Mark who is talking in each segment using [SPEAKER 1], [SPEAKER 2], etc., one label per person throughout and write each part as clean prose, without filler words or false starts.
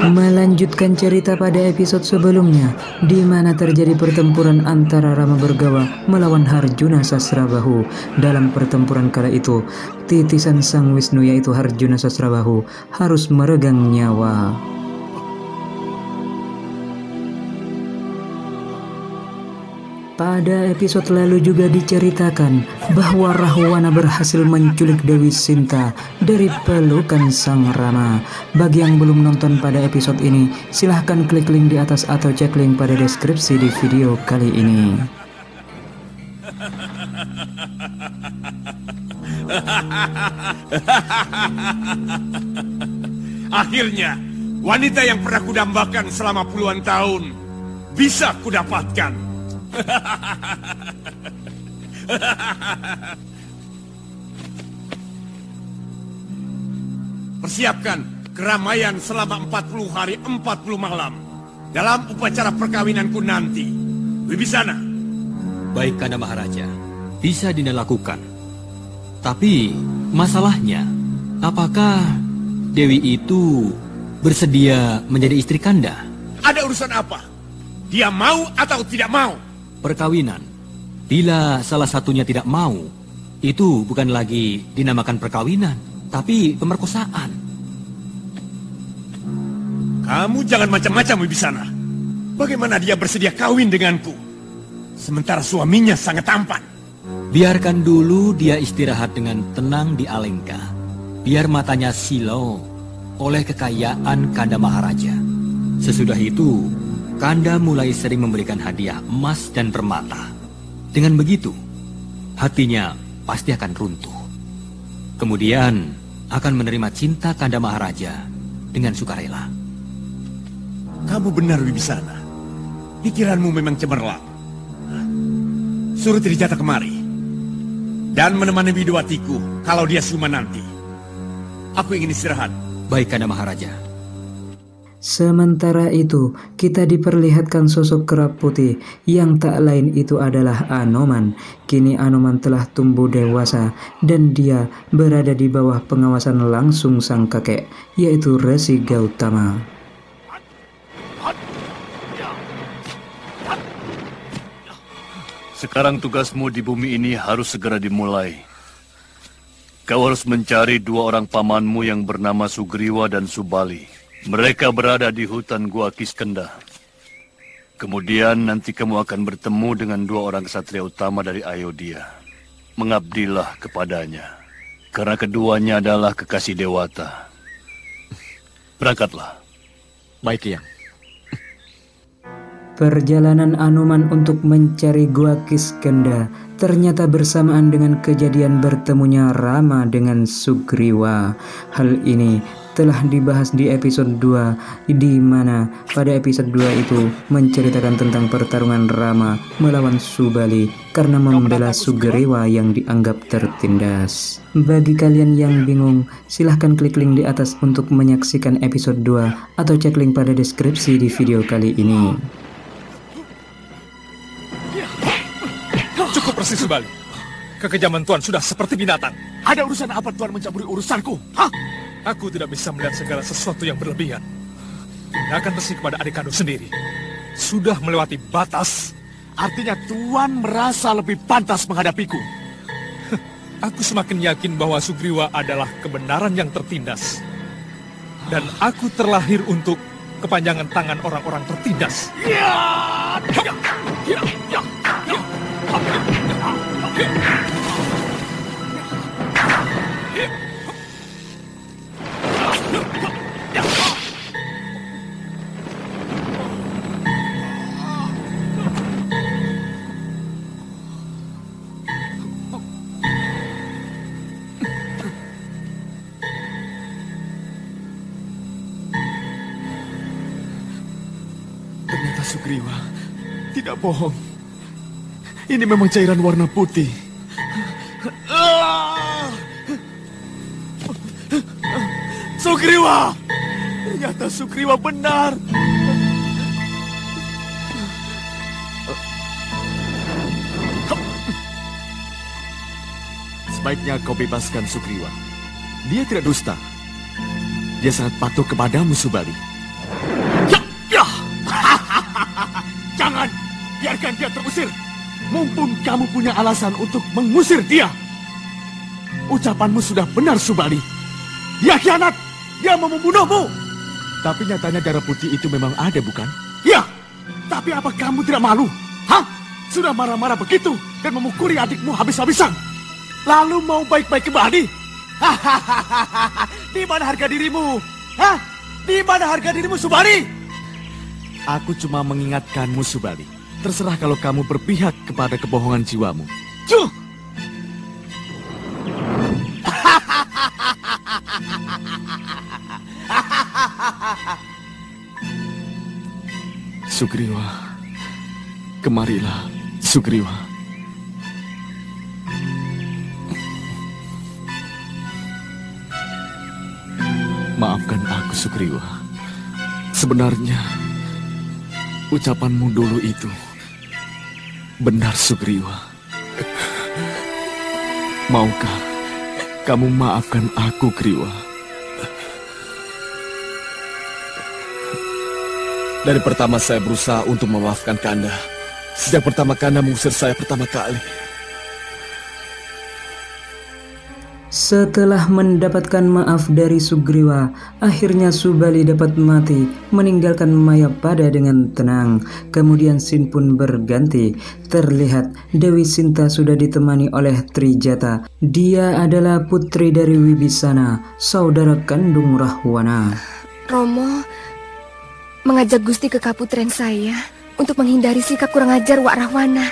[SPEAKER 1] Melanjutkan cerita pada episode sebelumnya, di mana terjadi pertempuran antara Rama Bergawa melawan Harjuna Sasrabahu. Dalam pertempuran kala itu, titisan Sang Wisnu yaitu Harjuna Sasrabahu harus meregang nyawa. Pada episode lalu juga diceritakan bahwa Rahwana berhasil menculik Dewi Sinta dari pelukan Sang Rama. Bagi yang belum nonton pada episode ini, silahkan klik link di atas atau cek link pada deskripsi di video kali ini.
[SPEAKER 2] Akhirnya, wanita yang pernah kudambakan selama puluhan tahun bisa kudapatkan. Persiapkan keramaian selama 40 hari 40 malam dalam upacara perkawinanku nanti. Wibisana.
[SPEAKER 3] Baik, Kanda Maharaja, bisa Dinda lakukan. Tapi masalahnya, apakah Dewi itu bersedia menjadi istri Kanda?
[SPEAKER 2] Ada urusan apa? Dia mau atau tidak mau?
[SPEAKER 3] Perkawinan. Bila salah satunya tidak mau, itu bukan lagi dinamakan perkawinan, tapi pemerkosaan.
[SPEAKER 2] Kamu jangan macam-macam, Wibisana. Bagaimana dia bersedia kawin denganku, sementara suaminya sangat tampan?
[SPEAKER 3] Biarkan dulu dia istirahat dengan tenang di Alengka. Biar matanya silau oleh kekayaan Kanda Maharaja. Sesudah itu, Kanda mulai sering memberikan hadiah emas dan permata. Dengan begitu, hatinya pasti akan runtuh. Kemudian akan menerima cinta Kanda Maharaja dengan sukarela.
[SPEAKER 2] Kamu benar, Wibisana. Pikiranmu memang cemerlang. Suruh Trijata kemari dan menemani Widowatiku kalau dia siuman nanti. Aku ingin istirahat.
[SPEAKER 3] Baik, Kanda Maharaja.
[SPEAKER 1] Sementara itu, kita diperlihatkan sosok kera putih yang tak lain itu adalah Anoman. Kini Anoman telah tumbuh dewasa dan dia berada di bawah pengawasan langsung sang kakek, yaitu Resi Gautama.
[SPEAKER 4] Sekarang tugasmu di bumi ini harus segera dimulai. Kau harus mencari dua orang pamanmu yang bernama Sugriwa dan Subali. Mereka berada di hutan Gua Kiskenda. Kemudian nanti kamu akan bertemu dengan dua orang ksatria utama dari Ayodhya. Mengabdilah kepadanya, karena keduanya adalah kekasih Dewata. Berangkatlah.
[SPEAKER 3] Baik, Yang.
[SPEAKER 1] Perjalanan Anoman untuk mencari Gua Kiskenda ternyata bersamaan dengan kejadian bertemunya Rama dengan Sugriwa. Hal ini telah dibahas di episode 2, di mana pada episode 2 itu menceritakan tentang pertarungan Rama melawan Subali karena membela Sugriwa yang dianggap tertindas. Bagi kalian yang bingung, silahkan klik link di atas untuk menyaksikan episode 2 atau cek link pada deskripsi di video kali ini.
[SPEAKER 5] Cukup, Resi Subali. Kekejaman Tuan sudah seperti binatang.
[SPEAKER 2] Ada urusan apa Tuan mencampuri urusanku? Hah?
[SPEAKER 5] Aku tidak bisa melihat segala sesuatu yang berlebihan. Tindakan Resi kepada adik kandung sendiri sudah melewati batas.
[SPEAKER 2] Artinya Tuan merasa lebih pantas menghadapiku.
[SPEAKER 5] Aku semakin yakin bahwa Sugriwa adalah kebenaran yang tertindas. Dan aku terlahir untuk kepanjangan tangan orang-orang tertindas.
[SPEAKER 2] Ternyata Sugriwa tidak bohong. Ini memang cairan warna putih. Sugriwa! Ternyata Sugriwa benar. Sebaiknya kau bebaskan Sugriwa. Dia tidak dusta. Dia sangat patuh kepadamu, Subali.
[SPEAKER 6] biarkan dia terusir. Mumpung kamu punya alasan untuk mengusir dia. Ucapanmu sudah benar, Subali. Dia khianat. Dia mau membunuhmu. Tapi nyatanya darah putih itu memang ada, bukan? Ya. Tapi apa kamu tidak malu? Hah? Sudah marah-marah begitu dan memukuli adikmu habis-habisan. Lalu mau baik-baik kembali? Hahaha. Di mana harga dirimu? Hah? Di mana harga dirimu, Subali? Aku cuma mengingatkanmu, Subali. Terserah kalau kamu berpihak kepada kebohongan jiwamu. Cuh! Sugriwa, kemarilah, Sugriwa. Maafkan aku, Sugriwa. Sebenarnya, ucapanmu dulu itu benar, Sugriwa. Maukah kamu maafkan aku, Griwa? Dari pertama saya berusaha untuk memaafkan Kanda. Sejak pertama Kanda mengusir saya pertama kali.
[SPEAKER 1] Setelah mendapatkan maaf dari Sugriwa, akhirnya Subali dapat mati, meninggalkan Mayapada dengan tenang. Kemudian scene pun berganti. Terlihat Dewi Sinta sudah ditemani oleh Trijata. Dia adalah putri dari Wibisana, saudara kandung Rahwana.
[SPEAKER 7] Romo mengajak Gusti ke kaputren saya untuk menghindari sikap kurang ajar Wak Rahwana.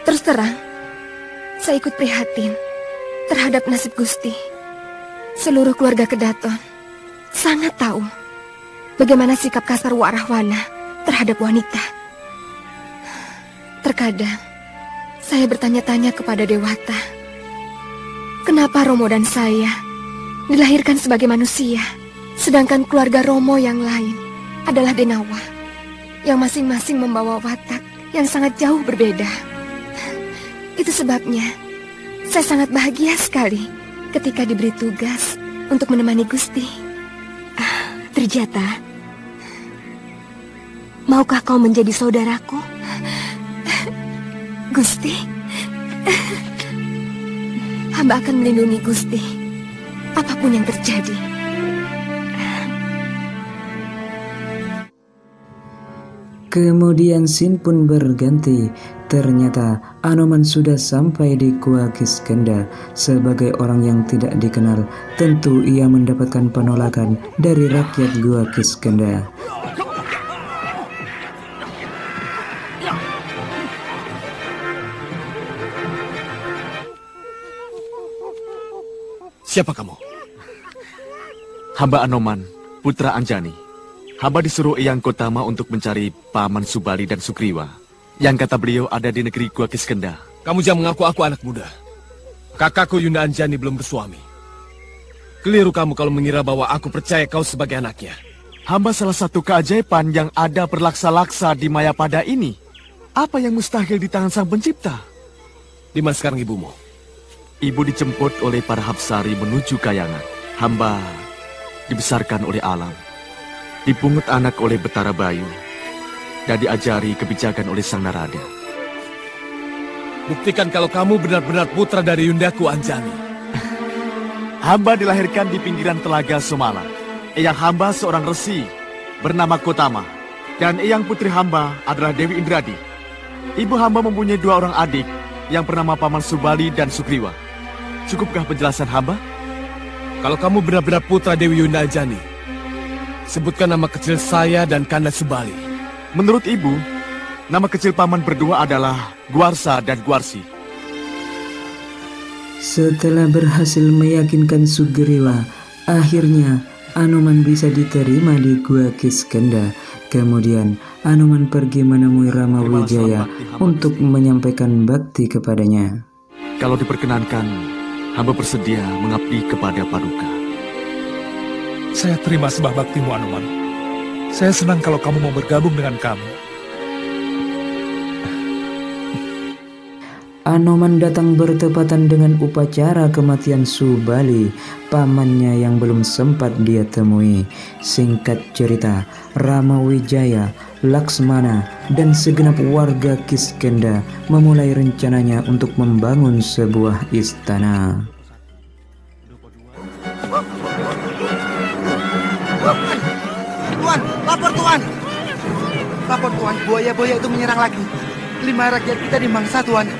[SPEAKER 7] Terus terang, saya ikut prihatin terhadap nasib Gusti. Seluruh keluarga Kedaton sangat tahu bagaimana sikap kasar Wak Rahwana terhadap wanita. Terkadang saya bertanya-tanya kepada Dewata, kenapa Romo dan saya dilahirkan sebagai manusia, sedangkan keluarga Romo yang lain adalah Denawa, yang masing-masing membawa watak yang sangat jauh berbeda. Itu sebabnya saya sangat bahagia sekali ketika diberi tugas untuk menemani Gusti.
[SPEAKER 8] Trijata, maukah kau menjadi saudaraku?
[SPEAKER 7] Gusti, hamba akan melindungi Gusti apapun yang terjadi.
[SPEAKER 1] Kemudian scene pun berganti. Ternyata Anoman sudah sampai di Gua Kiskendha. Sebagai orang yang tidak dikenal, tentu ia mendapatkan penolakan dari rakyat Gua Kiskendha.
[SPEAKER 6] Siapa kamu? Hamba Anoman, putra Anjani. Hamba disuruh Eyang Gotama untuk mencari Paman Subali dan Sugriwa, yang kata beliau ada di negeri Gua Kiskendha.
[SPEAKER 5] Kamu jangan mengaku aku anak muda. Kakakku Yunda Anjani belum bersuami. Keliru kamu kalau mengira bahwa aku percaya kau sebagai anaknya.
[SPEAKER 6] Hamba salah satu keajaiban yang ada berlaksa-laksa di Mayapada ini. Apa yang mustahil di tangan Sang Pencipta?
[SPEAKER 5] Di mana sekarang ibumu?
[SPEAKER 6] Ibu dijemput oleh para Hapsari menuju Kayangan. Hamba dibesarkan oleh alam, dipungut anak oleh Betara Bayu, dan diajari kebijakan oleh Sang Narada.
[SPEAKER 5] Buktikan kalau kamu benar-benar putra dari Yundaku Anjani.
[SPEAKER 6] Hamba dilahirkan di pinggiran Telaga Somala. Eyang hamba seorang resi bernama Gotama, dan eyang putri hamba adalah Dewi Indradi. Ibu hamba mempunyai 2 orang adik yang bernama Paman Subali dan Sugriwa. Cukupkah penjelasan hamba?
[SPEAKER 5] Kalau kamu benar-benar putra Dewi Yunda Anjani, sebutkan nama kecil saya dan Kanda Subali.
[SPEAKER 6] Menurut ibu, nama kecil paman berdua adalah Guarsa dan Guarsi.
[SPEAKER 1] Setelah berhasil meyakinkan Sugriwa, akhirnya Anoman bisa diterima di Gua Kiskendha. Kemudian Anoman pergi menemui Rama Wijaya untuk menyampaikan bakti kepadanya.
[SPEAKER 6] Kalau diperkenankan, hamba bersedia mengabdi kepada Paduka.
[SPEAKER 5] Saya terima sembah baktimu, Anoman. Saya senang kalau kamu mau bergabung dengan kami.
[SPEAKER 1] Anoman datang bertepatan dengan upacara kematian Subali, pamannya yang belum sempat dia temui. Singkat cerita, Rama Wijaya, Laksmana, dan segenap warga Kiskenda memulai rencananya untuk membangun sebuah istana.
[SPEAKER 9] Tuan, lapor Tuan! Lapor Tuan, buaya-buaya itu menyerang lagi. 5 rakyat kita dimangsa Tuan.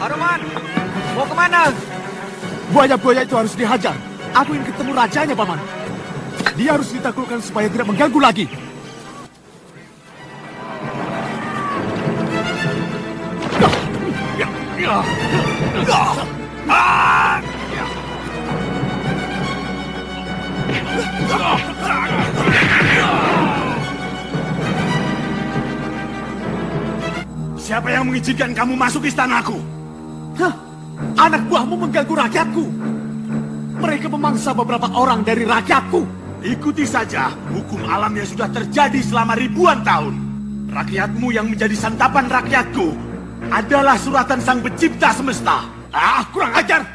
[SPEAKER 6] Anoman, mau kemana? Buaya-buaya itu harus dihajar. Aku ingin ketemu rajanya, Paman. Dia harus ditaklukkan supaya tidak mengganggu lagi.
[SPEAKER 2] Siapa yang mengizinkan kamu masuk istanaku?
[SPEAKER 6] Hah? Anak buahmu mengganggu rakyatku. Mereka memangsa beberapa orang dari rakyatku.
[SPEAKER 2] Ikuti saja hukum alam yang sudah terjadi selama ribuan tahun. Rakyatmu yang menjadi santapan rakyatku adalah suratan sang pencipta semesta. Kurang ajar!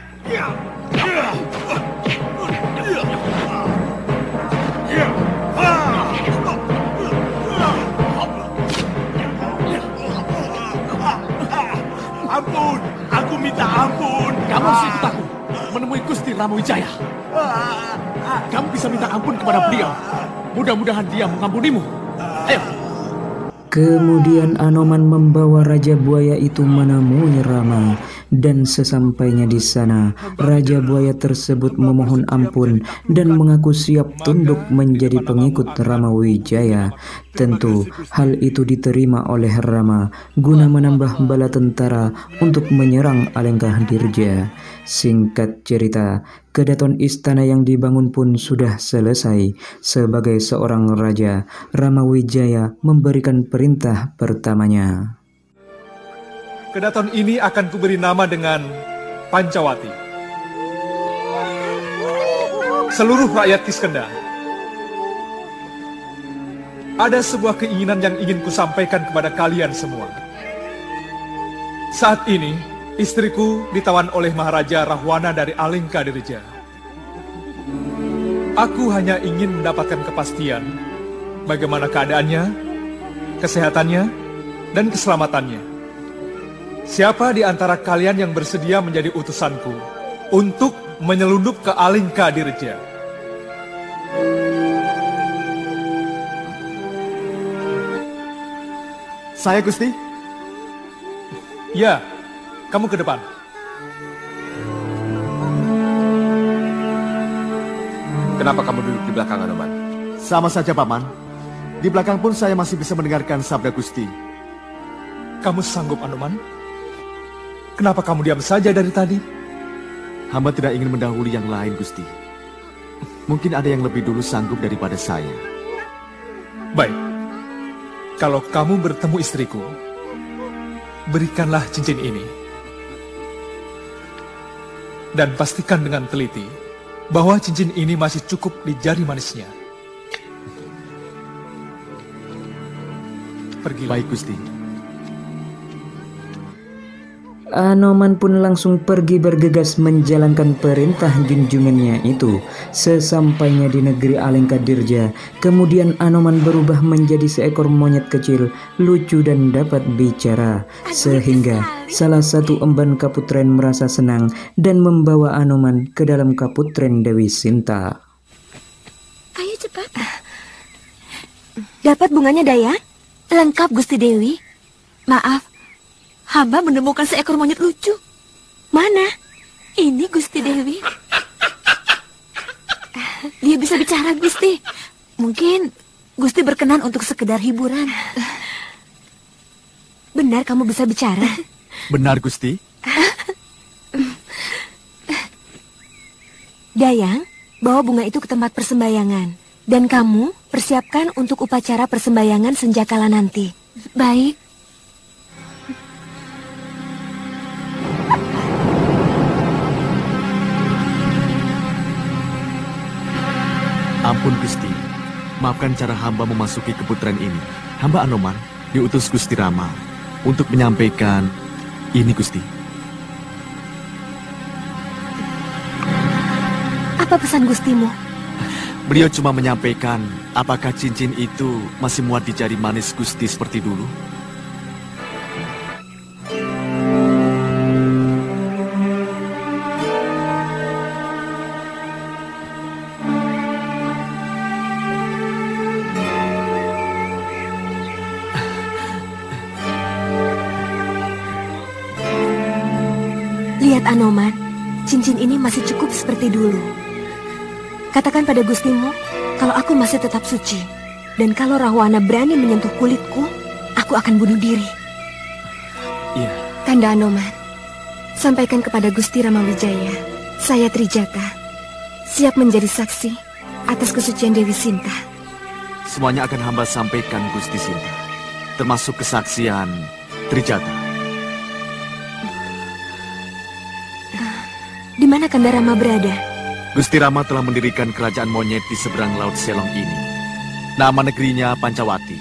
[SPEAKER 2] Ampun, aku minta ampun.
[SPEAKER 6] Kamu harus ikut aku menemui Gusti Rama Wijaya. Kamu bisa minta ampun kepada beliau. Mudah-mudahan dia mengampunimu. Ayo.
[SPEAKER 1] Kemudian Anoman membawa Raja Buaya itu menemui Rama, dan sesampainya di sana, Raja Buaya tersebut memohon ampun dan mengaku siap tunduk menjadi pengikut Rama Wijaya. Tentu hal itu diterima oleh Rama guna menambah bala tentara untuk menyerang Alengkadirja. Singkat cerita, kedaton istana yang dibangun pun sudah selesai. Sebagai seorang raja, Rama Wijaya memberikan perintah pertamanya.
[SPEAKER 5] Kedaton ini akan kuberi nama dengan Pancawati. Seluruh rakyat Kiskenda, ada sebuah keinginan yang ingin kusampaikan kepada kalian semua. Saat ini, istriku ditawan oleh Maharaja Rahwana dari Alengkadirja. Aku hanya ingin mendapatkan kepastian bagaimana keadaannya, kesehatannya, dan keselamatannya. Siapa di antara kalian yang bersedia menjadi utusanku untuk menyelundup ke Alengkadirja?
[SPEAKER 6] Saya, Gusti.
[SPEAKER 5] Ya, kamu ke depan.
[SPEAKER 10] Kenapa kamu duduk di belakang, Anoman?
[SPEAKER 6] Sama saja, Paman. Di belakang pun saya masih bisa mendengarkan sabda Gusti.
[SPEAKER 5] Kamu sanggup, Anoman? Kenapa kamu diam saja dari tadi?
[SPEAKER 6] Hamba tidak ingin mendahului yang lain, Gusti. Mungkin ada yang lebih dulu sanggup daripada saya.
[SPEAKER 5] Baik. Kalau kamu bertemu istriku, berikanlah cincin ini. Dan pastikan dengan teliti bahwa cincin ini masih cukup di jari manisnya. Pergilah.
[SPEAKER 6] Baik, Gusti.
[SPEAKER 1] Anoman pun langsung pergi bergegas menjalankan perintah junjungannya itu. Sesampainya di negeri Alengkadirja, kemudian Anoman berubah menjadi seekor monyet kecil, lucu dan dapat bicara. Sehingga salah satu emban Kaputren merasa senang dan membawa Anoman ke dalam Kaputren Dewi Sinta.
[SPEAKER 8] Ayo cepat. Dapat bunganya, Daya? Lengkap, Gusti Dewi. Maaf, hamba menemukan seekor monyet lucu. Mana? Ini, Gusti Dewi. Dia bisa bicara, Gusti. Mungkin Gusti berkenan untuk sekedar hiburan. Benar kamu bisa bicara?
[SPEAKER 6] Benar, Gusti.
[SPEAKER 8] Dayang, bawa bunga itu ke tempat persembahyangan. Dan kamu persiapkan untuk upacara persembahyangan senjakala nanti. Baik.
[SPEAKER 6] Ampun, Gusti. Maafkan cara hamba memasuki keputren ini. Hamba Anoman diutus Gusti Rama
[SPEAKER 11] untuk menyampaikan ini, Gusti.
[SPEAKER 8] Apa pesan Gustimu?
[SPEAKER 11] Beliau cuma menyampaikan apakah cincin itu masih muat di jari manis Gusti seperti dulu.
[SPEAKER 8] Lihat Anoman, cincin ini masih cukup seperti dulu. Katakan pada Gustimu kalau aku masih tetap suci. Dan kalau Rahwana berani menyentuh kulitku, aku akan bunuh diri.
[SPEAKER 11] Iya.
[SPEAKER 7] Kanda Anoman, sampaikan kepada Gusti Ramawijaya, saya Trijata, siap menjadi saksi atas kesucian Dewi Sinta.
[SPEAKER 11] Semuanya akan hamba sampaikan, Gusti Sinta. Termasuk kesaksian Trijata.
[SPEAKER 8] Di mana Kanda Rama berada?
[SPEAKER 11] Gusti Rama telah mendirikan kerajaan monyet di seberang Laut Selong ini. Nama negerinya Pancawati.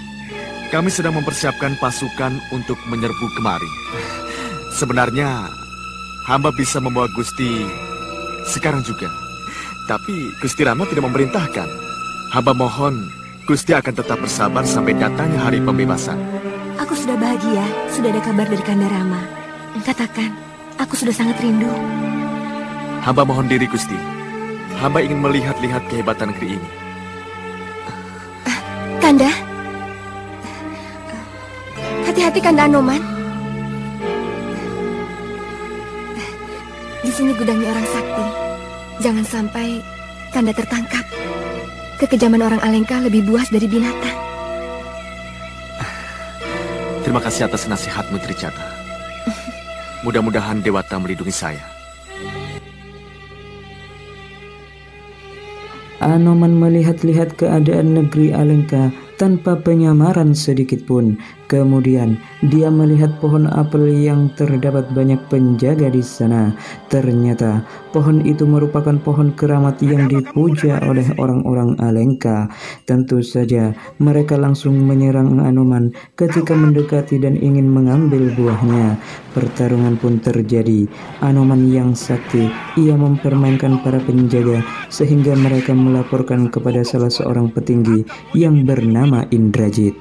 [SPEAKER 11] Kami sedang mempersiapkan pasukan untuk menyerbu kemari. Sebenarnya, hamba bisa membawa Gusti sekarang juga. Tapi Gusti Rama tidak memerintahkan. Hamba mohon Gusti akan tetap bersabar sampai datangnya hari pembebasan.
[SPEAKER 8] Aku sudah bahagia, sudah ada kabar dari Kanda Rama. Katakan, aku sudah sangat rindu.
[SPEAKER 11] Hamba mohon diri, Gusti. Hamba ingin melihat-lihat kehebatan negeri ini.
[SPEAKER 7] Kanda, hati-hati Kanda Anoman. Di sini gudangnya orang sakti. Jangan sampai Kanda tertangkap. Kekejaman orang Alengka lebih buas dari binatang.
[SPEAKER 11] Terima kasih atas nasihatmu, Trijata. Mudah-mudahan Dewata melindungi saya.
[SPEAKER 1] Anoman melihat-lihat keadaan negeri Alengka tanpa penyamaran sedikit pun. Kemudian dia melihat pohon apel yang terdapat banyak penjaga di sana. Ternyata pohon itu merupakan pohon keramat yang dipuja oleh orang-orang Alengka. Tentu saja mereka langsung menyerang Anoman ketika mendekati dan ingin mengambil buahnya. Pertarungan pun terjadi. Anoman yang sakti, ia mempermainkan para penjaga sehingga mereka melaporkan kepada salah seorang petinggi yang bernama Indrajit.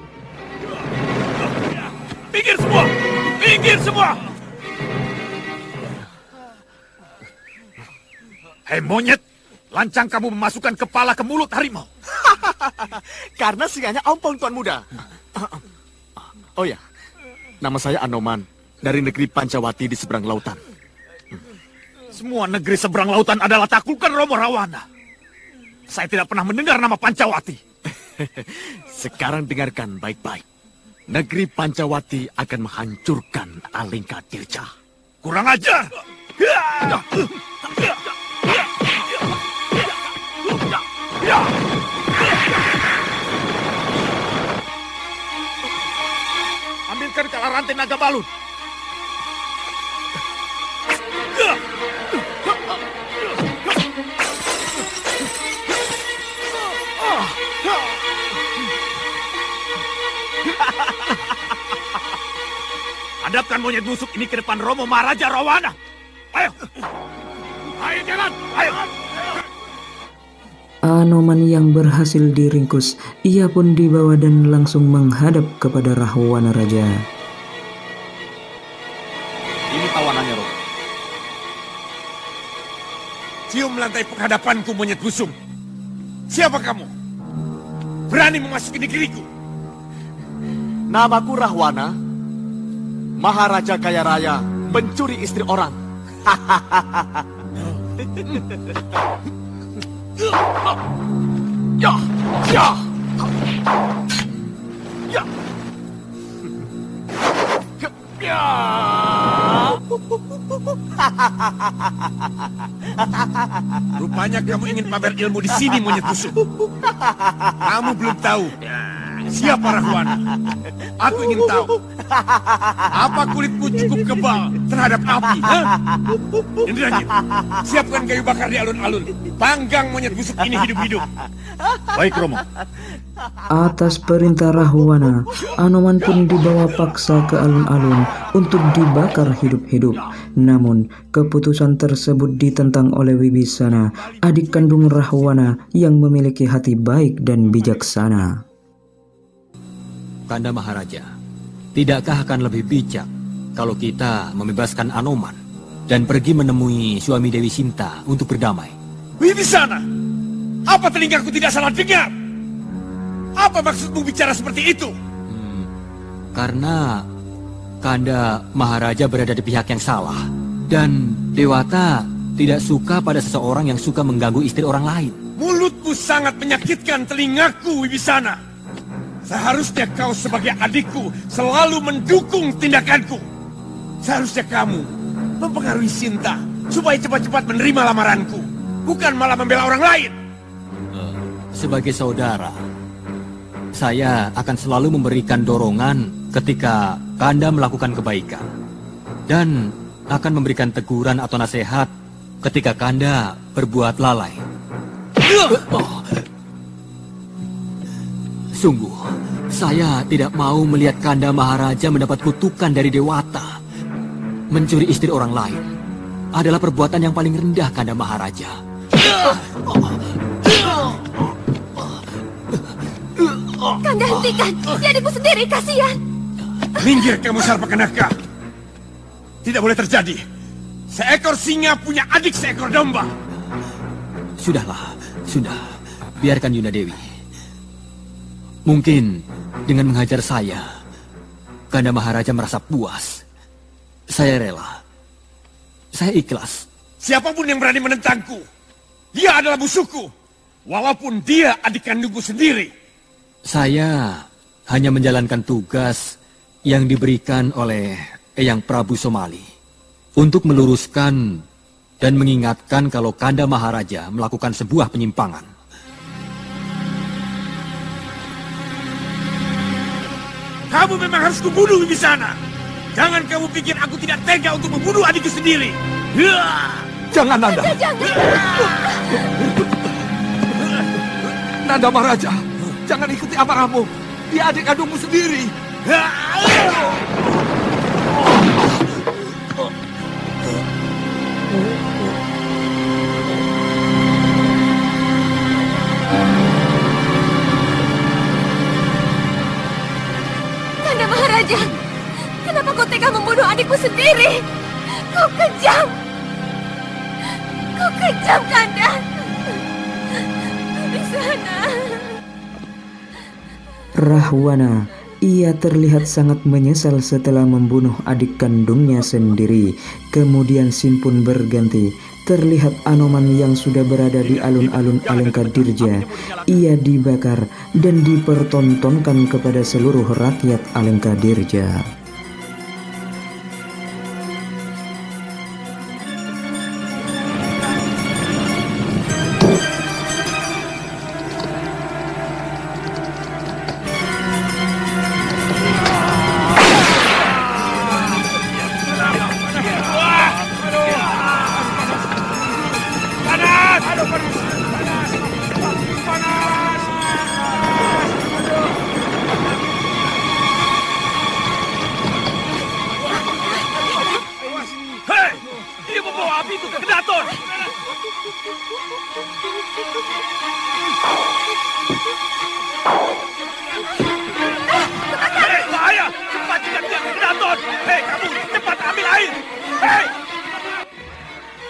[SPEAKER 2] Pinggir semua! Pinggir semua! Hei monyet, lancang kamu memasukkan kepala ke mulut harimau.
[SPEAKER 11] Karena singanya ompong, Tuan Muda. Oh ya, nama saya Anoman, dari negeri Pancawati di seberang lautan.
[SPEAKER 2] Semua negeri seberang lautan adalah taklukan Romo Rahwana. Saya tidak pernah mendengar nama Pancawati.
[SPEAKER 11] Sekarang dengarkan baik-baik. Negeri Pancawati akan menghancurkan Alengka Tirca.
[SPEAKER 2] Kurang ajar! Ambilkan kala rantai naga balun. Hadapkan monyet busuk ini ke depan Romo Maharaja Rahwana. Ayo. Ayo jalan. Ayo.
[SPEAKER 1] Anoman yang berhasil diringkus, ia pun dibawa dan langsung menghadap kepada Rahwana Raja.
[SPEAKER 2] Ini tawanannya, Romo. Cium lantai penghadapanku, monyet busung. Siapa kamu? Berani memasuki negeriku?
[SPEAKER 11] Namaku Rahwana, Maharaja Kaya Raya, mencuri istri orang. Ya, ya, ya, ya.
[SPEAKER 2] Rupanya kamu ingin pamer ilmu di sini, monyet busuk. Kamu belum tahu
[SPEAKER 6] Siapa Rahwana? Aku ingin tahu. Apa kulitmu cukup kebal terhadap api? Indrajit, siapkan kayu bakar di alun-alun. Panggang monyet busuk ini hidup-hidup.
[SPEAKER 4] Baik, Romo.
[SPEAKER 1] Atas perintah Rahwana, Anoman pun dibawa paksa ke alun-alun untuk dibakar hidup-hidup. Namun, keputusan tersebut ditentang oleh Wibisana, adik kandung Rahwana yang memiliki hati baik dan bijaksana.
[SPEAKER 3] Kanda Maharaja, tidakkah akan lebih bijak kalau kita membebaskan Anoman dan pergi menemui suami Dewi Sinta untuk berdamai?
[SPEAKER 6] Wibisana, apa telingaku tidak salah dengar? Apa maksudmu bicara seperti itu?
[SPEAKER 3] Karena Kanda Maharaja berada di pihak yang salah. Dan Dewata tidak suka pada seseorang yang suka mengganggu istri orang lain.
[SPEAKER 6] Mulutmu sangat menyakitkan telingaku, Wibisana. Seharusnya kau sebagai adikku selalu mendukung tindakanku. Seharusnya kamu mempengaruhi Sinta supaya cepat-cepat menerima lamaranku. Bukan malah membela orang lain.
[SPEAKER 3] Sebagai saudara, saya akan selalu memberikan dorongan ketika Kanda melakukan kebaikan. Dan akan memberikan teguran atau nasihat ketika Kanda berbuat lalai. Sungguh, saya tidak mau melihat Kanda Maharaja mendapat kutukan dari Dewata. Mencuri istri orang lain adalah perbuatan yang paling rendah, Kanda Maharaja.
[SPEAKER 7] Kanda, hentikan. Dia adikku sendiri, kasihan.
[SPEAKER 6] Minggir kamu Sarpakenaka. Tidak boleh terjadi. Seekor singa punya adik seekor domba.
[SPEAKER 3] Sudahlah, sudah. Biarkan Yunda Dewi. Mungkin dengan menghajar saya, Kanda Maharaja merasa puas. Saya rela. Saya ikhlas.
[SPEAKER 6] Siapapun yang berani menentangku, dia adalah musuhku. Walaupun dia adik kandungku sendiri.
[SPEAKER 3] Saya hanya menjalankan tugas yang diberikan oleh Eyang Prabu Somali untuk meluruskan dan mengingatkan kalau Kanda Maharaja melakukan sebuah penyimpangan.
[SPEAKER 6] Kamu memang harus kubunuh di sana. Jangan kamu pikir aku tidak tega untuk membunuh adikku sendiri.
[SPEAKER 5] Jangan, Nanda. Nanda Maharaja, jangan ikuti amarahmu. Dia adik kandungmu sendiri.
[SPEAKER 7] Kanda Maharaja, kenapa kau tega membunuh adikku sendiri? Kau kejam. Kau kejam, Kanda. Di sana.
[SPEAKER 1] Rahwana, ia terlihat sangat menyesal setelah membunuh adik kandungnya sendiri. Kemudian scene pun berganti. Terlihat Anoman yang sudah berada di alun-alun Alengkadirja. Ia dibakar dan dipertontonkan kepada seluruh rakyat Alengkadirja.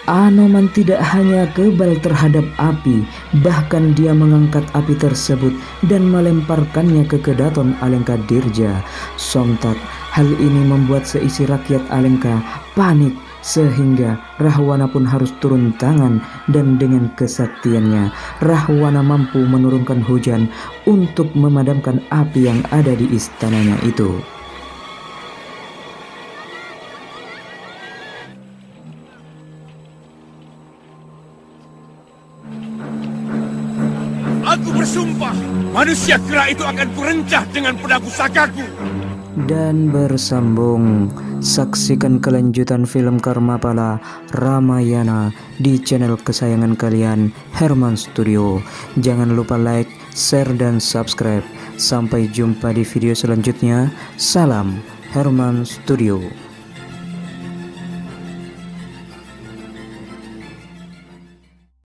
[SPEAKER 1] Anoman tidak hanya kebal terhadap api, bahkan dia mengangkat api tersebut dan melemparkannya ke Kedaton Alengkadirja. Sontak, hal ini membuat seisi rakyat Alengka panik, sehingga Rahwana pun harus turun tangan, dan dengan kesaktiannya Rahwana mampu menurunkan hujan untuk memadamkan api yang ada di istananya itu.
[SPEAKER 2] Aku bersumpah, manusia kera itu akan kurencah dengan pedang pusakaku.
[SPEAKER 1] Dan bersambung, saksikan kelanjutan film Karmapala Ramayana di channel kesayangan kalian, Herman Studio. Jangan lupa like, share, dan subscribe. Sampai jumpa di video selanjutnya. Salam Herman Studio.